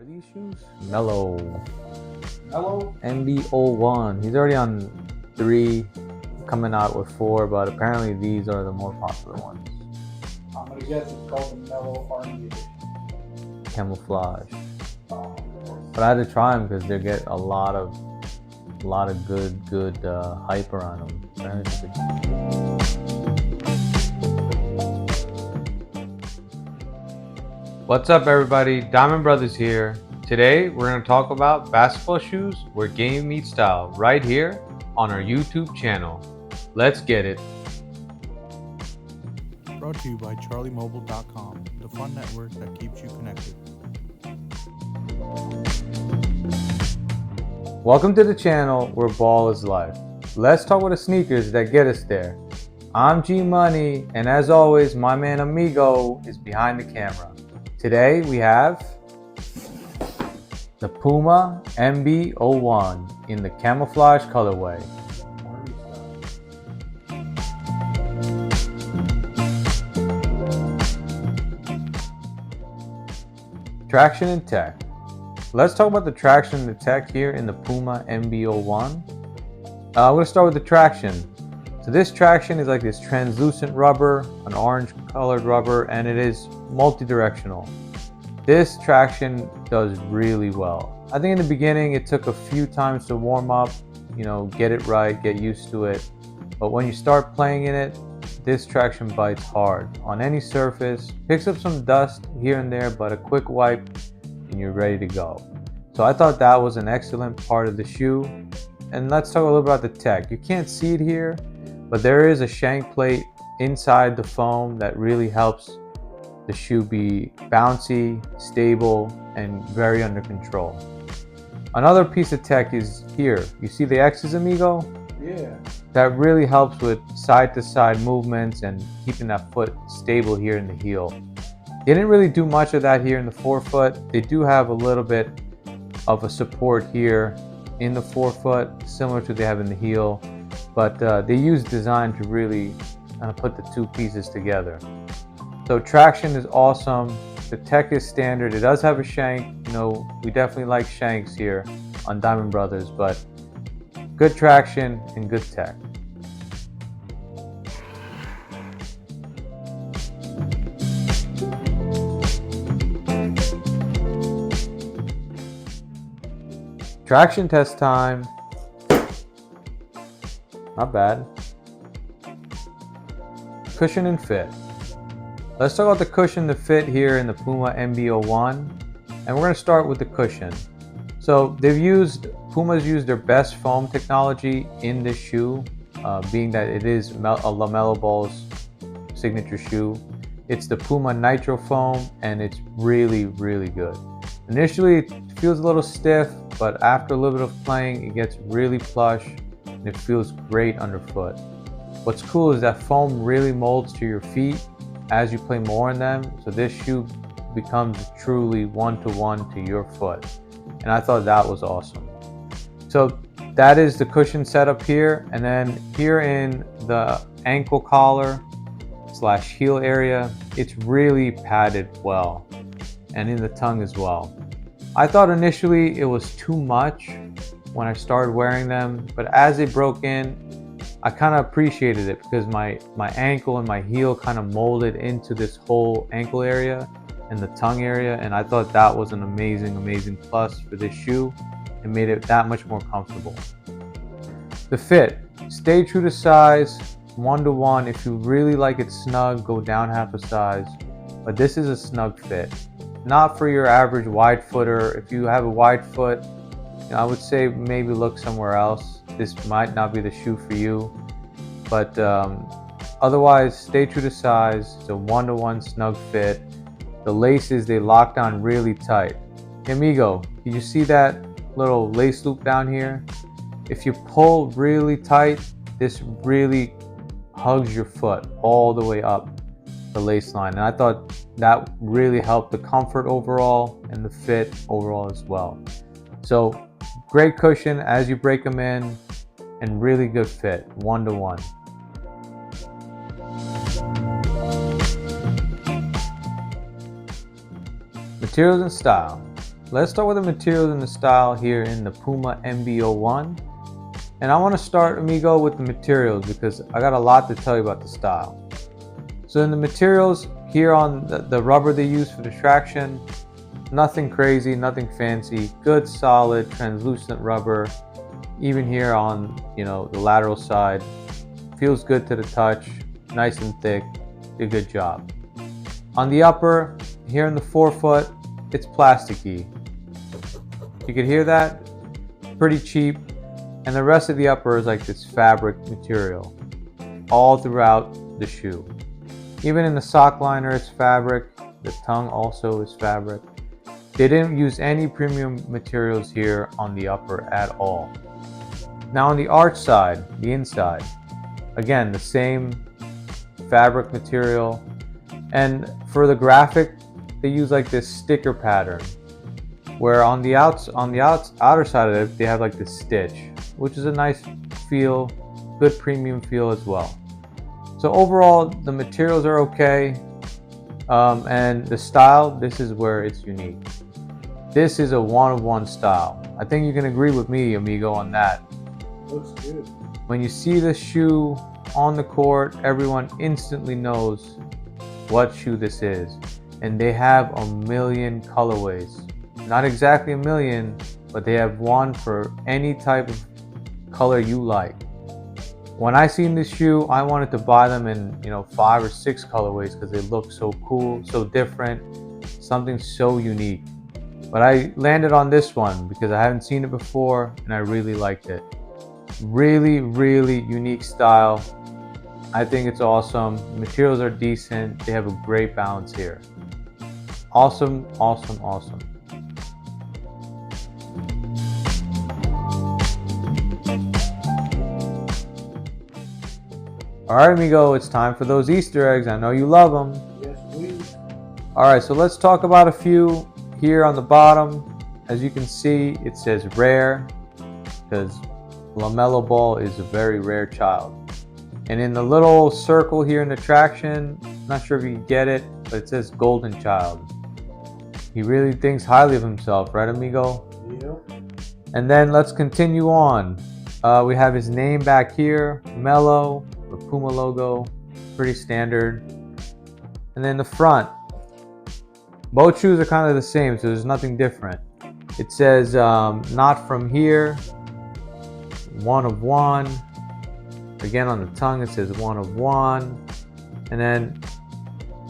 these shoes? Melo MB.01. He's already on 3, coming out with 4, but apparently these are the more popular ones. I'm gonna guess it's called the Melo Army Edition. Camouflage. But I had to try them because they get a lot of good hype around them. What's up, everybody? Diamond Brothers here. Today we're going to talk about basketball shoes where game meets style right here on our YouTube channel. Let's get it. Brought to you by CharlieMobile.com, the fun network that keeps you connected. Welcome to the channel where ball is life. Let's talk about the sneakers that get us there. I'm G Money, and as always, my man Amigo is behind the camera. Today we have the PUMA MB.01 in the Camouflage colorway. Traction and tech. Let's talk about the traction and the tech here in the PUMA MB.01. I'm going to start with the traction. So this traction is like this translucent rubber, an orange colored rubber, and it is multi-directional. This traction does really well. I think in the beginning it took a few times to warm up, get it right, get used to it. But when you start playing in it, this traction bites hard on any surface, picks up some dust here and there, but a quick wipe and you're ready to go. So I thought that was an excellent part of the shoe. And let's talk a little about the tech. You can't see it here, but there is a shank plate inside the foam that really helps the shoe be bouncy, stable, and very under control. Another piece of tech is here. You see the X's, Amigo? Yeah. That really helps with side-to-side movements and keeping that foot stable here in the heel. They didn't really do much of that here in the forefoot. They do have a little bit of a support here in the forefoot, similar to they have in the heel, but they use design to really kind of put the two pieces together. So traction is awesome. The tech is standard. It does have a shank. We definitely like shanks here on Diamond Brothers, but good traction and good tech. Traction test time. Not bad. Cushion and fit. Let's talk about the cushion, the fit here in the PUMA MB.01, and we're going to start with the cushion. So Puma's used their best foam technology in this shoe, being that it is a LaMelo Ball's signature shoe. It's the PUMA Nitro foam, and it's really, really good. Initially, it feels a little stiff, but after a little bit of playing, it gets really plush, and it feels great underfoot. What's cool is that foam really molds to your feet as you play more in them, so this shoe becomes truly one-to-one to your foot, and I thought that was awesome. So that is the cushion setup here, and then here in the ankle collar / heel area, it's really padded well, and in the tongue as well. I thought initially it was too much when I started wearing them, but as they broke in, I kind of appreciated it because my ankle and my heel kind of molded into this whole ankle area and the tongue area, and I thought that was an amazing plus for this shoe. It made it that much more comfortable. The fit, stay true to size, 1-to-1. If you really like it snug, go down half a size, but this is a snug fit. Not for your average wide footer. If you have a wide foot, I would say maybe look somewhere else. This might not be the shoe for you, but otherwise stay true to size. It's a 1-to-1 snug fit. The laces, they lock down really tight. Amigo, did you see that little lace loop down here? If you pull really tight, this really hugs your foot all the way up the lace line, and I thought that really helped the comfort overall and the fit overall as well. So great cushion as you break them in, and really good fit, 1-to-1. Materials and style. let's start with the materials and the style here in the PUMA MB.01. And I want to start, amigo, with the materials because I got a lot to tell you about the style. So in the materials here on the rubber they use for the traction, nothing crazy, nothing fancy, good solid translucent rubber. Even here on, the lateral side, feels good to the touch, nice and thick, did a good job. On the upper, here in the forefoot, it's plasticky. You can hear that? Pretty cheap. And the rest of the upper is like this fabric material all throughout the shoe. Even in the sock liner, it's fabric. The tongue also is fabric. They didn't use any premium materials here on the upper at all. Now on the arch side, the inside, again, the same fabric material. And for the graphic, they use like this sticker pattern, where on the outer side of it, they have like this stitch, which is a nice feel, good premium feel as well. So overall, the materials are okay, and the style, this is where it's unique. This is a one-of-one style. I think you can agree with me, amigo, on that. Looks good. When you see this shoe on the court, everyone instantly knows what shoe this is. And they have a million colorways. Not exactly a million, but they have one for any type of color you like. When I seen this shoe, I wanted to buy them in 5 or 6 colorways because they look so cool, so different, something so unique. But I landed on this one because I haven't seen it before and I really liked it. Really, really unique style. I think it's awesome. The materials are decent. They have a great balance here. Awesome, awesome, awesome. All right, amigo, it's time for those Easter eggs. I know you love them. Yes, please. All right, so let's talk about a few here on the bottom. As you can see, it says rare because LaMelo Ball is a very rare child. And in the little circle here in the traction, not sure if you can get it, but it says golden child. He really thinks highly of himself, right, amigo? Yep. And then let's continue on. We have his name back here, Melo, the Puma logo, pretty standard. And then the front, both shoes are kind of the same, so there's nothing different. It says not from here, one of one. Again, on the tongue it says one of one. And then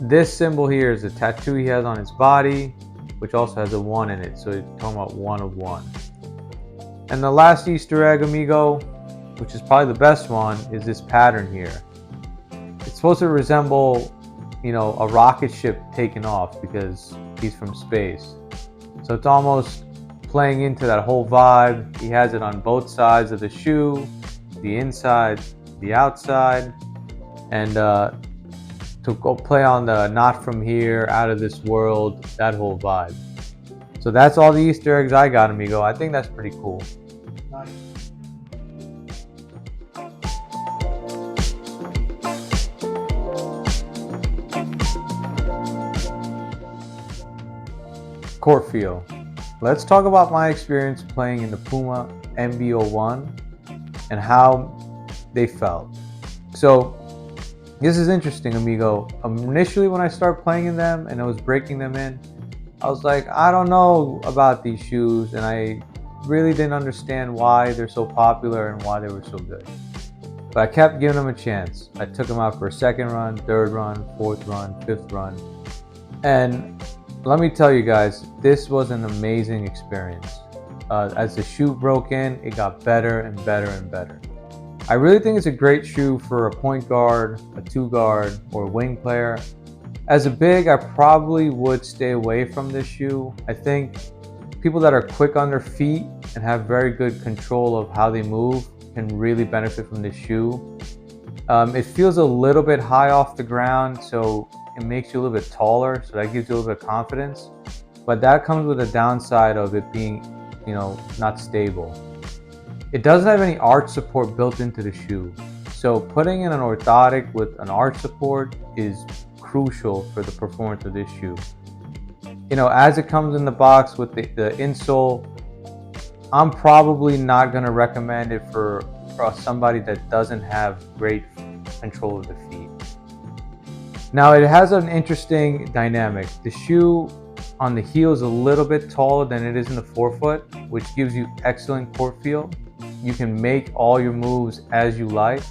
this symbol here is a tattoo he has on his body, which also has a 1 in it, so he's talking about one of one. And the last Easter egg, amigo, which is probably the best one, is this pattern here. It's supposed to resemble, a rocket ship taking off because he's from space. So it's almost playing into that whole vibe. He has it on both sides of the shoe, the inside, the outside, and to go play on the not from here, out of this world, that whole vibe. So that's all the Easter eggs I got, amigo. I think that's pretty cool. Nice. Court feel. Let's talk about my experience playing in the PUMA MB.01 and how they felt. So this is interesting, amigo. Initially when I started playing in them and I was breaking them in, I was like, I don't know about these shoes, and I really didn't understand why they're so popular and why they were so good. But I kept giving them a chance. I took them out for a second run, third run, fourth run, fifth run. And let me tell you guys, this was an amazing experience. As the shoe broke in, it got better and better and better. I really think it's a great shoe for a point guard, a two guard, or a wing player. As a big, I probably would stay away from this shoe. I think people that are quick on their feet and have very good control of how they move can really benefit from this shoe. It feels a little bit high off the ground, so it makes you a little bit taller, so that gives you a little bit of confidence. But that comes with a downside of it being, not stable. It doesn't have any arch support built into the shoe. So putting in an orthotic with an arch support is crucial for the performance of this shoe. as it comes in the box with the insole, I'm probably not going to recommend it for somebody that doesn't have great control of the feet. Now it has an interesting dynamic. The shoe on the heel is a little bit taller than it is in the forefoot, which gives you excellent court feel. You can make all your moves as you like,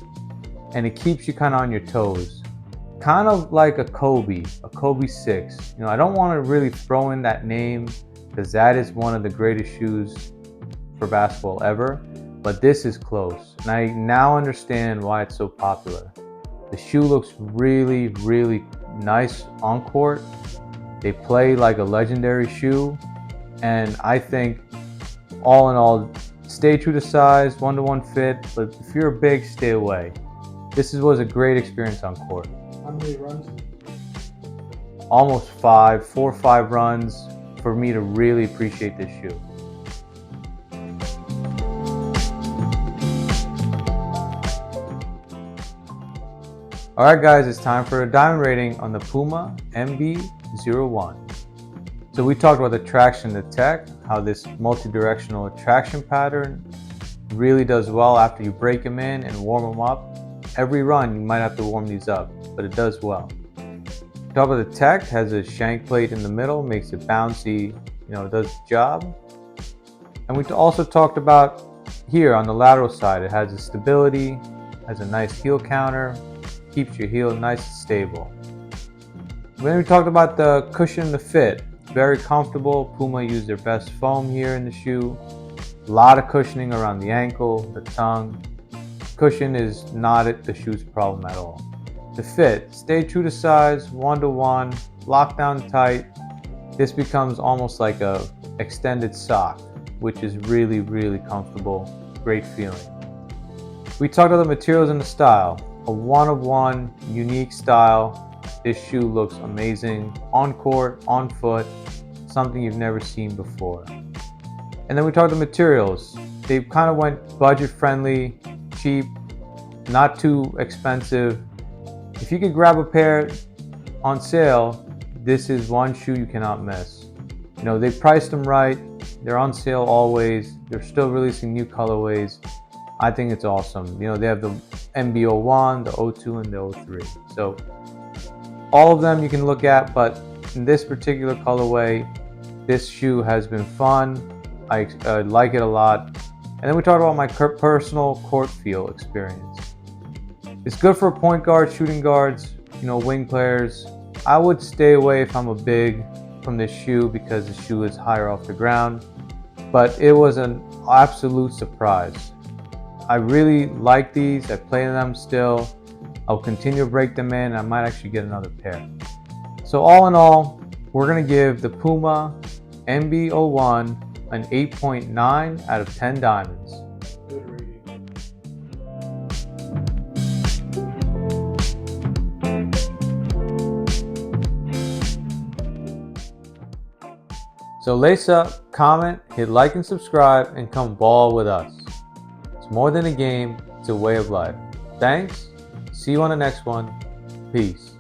and it keeps you kind of on your toes. Kind of like a Kobe 6. I don't want to really throw in that name because that is one of the greatest shoes for basketball ever, but this is close, and I now understand why it's so popular. The shoe looks really, really nice on court. They play like a legendary shoe, and I think all in all, stay true to size, 1-to-1 fit, but if you're big, stay away. This was a great experience on court. How many runs? Almost 4 or 5 runs for me to really appreciate this shoe. Alright guys, it's time for a diamond rating on the PUMA MB.01. So we talked about the traction, the tech, how this multi-directional traction pattern really does well after you break them in and warm them up. Every run you might have to warm these up, but it does well. Talk about the tech, has a shank plate in the middle, makes it bouncy, it does the job. And we also talked about here on the lateral side, it has a stability, has a nice heel counter, keeps your heel nice and stable. Then we talked about the cushion, the fit, very comfortable. PUMA used their best foam here in the shoe. A lot of cushioning around the ankle, the tongue. Cushion is not the shoe's problem at all. The fit, stay true to size, 1-to-1, lock down tight. This becomes almost like a extended sock, which is really, really comfortable, great feeling. We talked about the materials and the style. A one-of-one, unique style. This shoe looks amazing on court, on foot, something you've never seen before. And then we talked the materials. They kind of went budget friendly, cheap, not too expensive. If you could grab a pair on sale, this is one shoe you cannot miss. They priced them right. They're on sale always. They're still releasing new colorways. I think it's awesome. They have the MB.01, the 02, and the 03. So all of them you can look at, but in this particular colorway, this shoe has been fun. I like it a lot. And then we talked about my personal court feel experience. It's good for point guards, shooting guards, wing players. I would stay away if I'm a big from this shoe because the shoe is higher off the ground, but it was an absolute surprise. I really like these. I play them still. I'll continue to break them in. I might actually get another pair. So all in all, we're going to give the PUMA MB.01 an 8.9 out of 10 diamonds. Good reading. So lace up, comment, hit like and subscribe, and come ball with us. It's more than a game, it's a way of life. Thanks. See you on the next one. Peace.